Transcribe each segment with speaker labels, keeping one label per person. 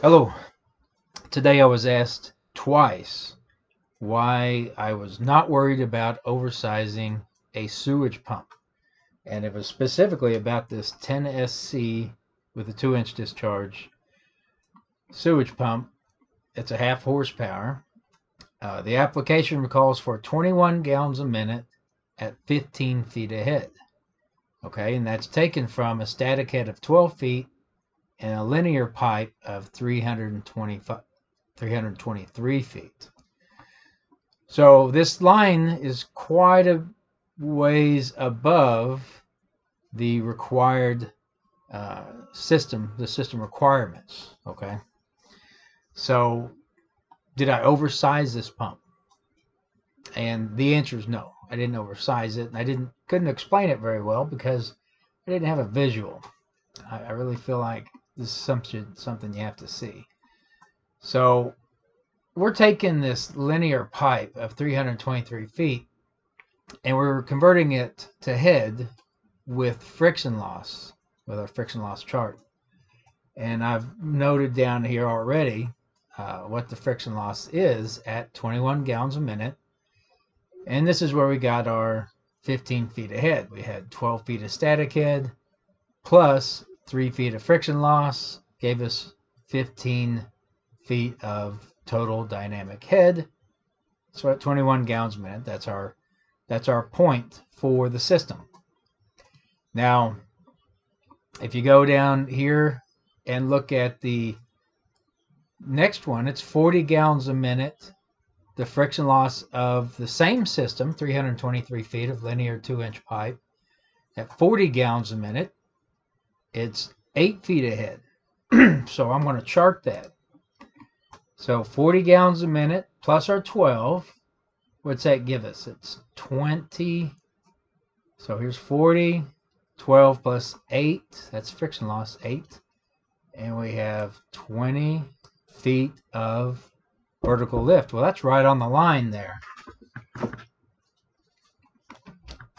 Speaker 1: Hello. Today I was asked twice why I was not worried about oversizing a sewage pump. And it was specifically about this 10SC with a 2-inch discharge sewage pump. It's a half horsepower. The application calls for 21 gallons a minute at 15 feet ahead. Okay, and that's taken from a static head of 12 feet and a linear pipe of 323 feet. So this line is quite a ways above the required the system requirements. Okay, so did I oversize this pump? And the answer is no. I didn't oversize it, and I couldn't explain it very well because I didn't have a visual. I really feel like this is something you have to see. So we're taking this linear pipe of 323 feet and we're converting it to head with friction loss, with our friction loss chart. And I've noted down here already what the friction loss is at 21 gallons a minute. And this is where we got our 15 feet ahead. We had 12 feet of static head plus 3 feet of friction loss, gave us 15 feet of total dynamic head. So at 21 gallons a minute, that's our point for the system. Now, if you go down here and look at the next one, it's 40 gallons a minute. The friction loss of the same system, 323 feet of linear 2-inch pipe, at 40 gallons a minute, it's 8 feet ahead. So I'm going to chart that. So 40 gallons a minute plus our 12, what's that give us? It's 20. So here's 40, 12 plus 8, that's friction loss, 8. And we have 20 feet of vertical lift. Well, that's right on the line there.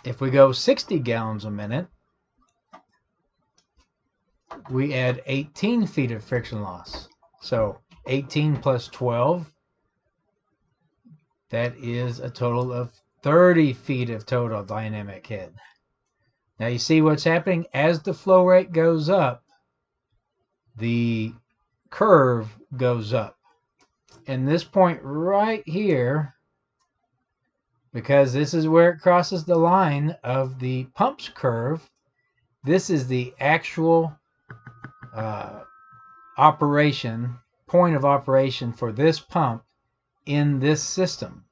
Speaker 1: If we go 60 gallons a minute, we add 18 feet of friction loss. So 18 plus 12, that is a total of 30 feet of total dynamic head. Now you see what's happening as the flow rate goes up, the curve goes up. And this point right here, because this is where it crosses the line of the pump's curve, this is the actual point of operation for this pump in this system.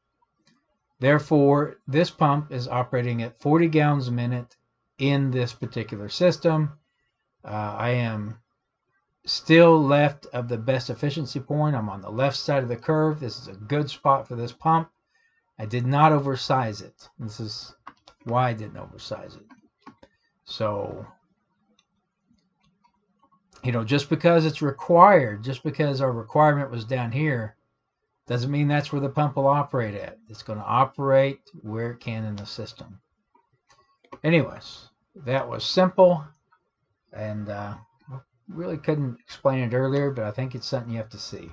Speaker 1: Therefore, this pump is operating at 40 gallons a minute in this particular system. I am still left of the best efficiency point. I'm on the left side of the curve. This is a good spot for this pump. I did not oversize it. This is why I didn't oversize it. So, just because it's required, just because our requirement was down here, doesn't mean that's where the pump will operate at. It's going to operate where it can in the system. Anyways, that was simple, and really couldn't explain it earlier, but I think it's something you have to see.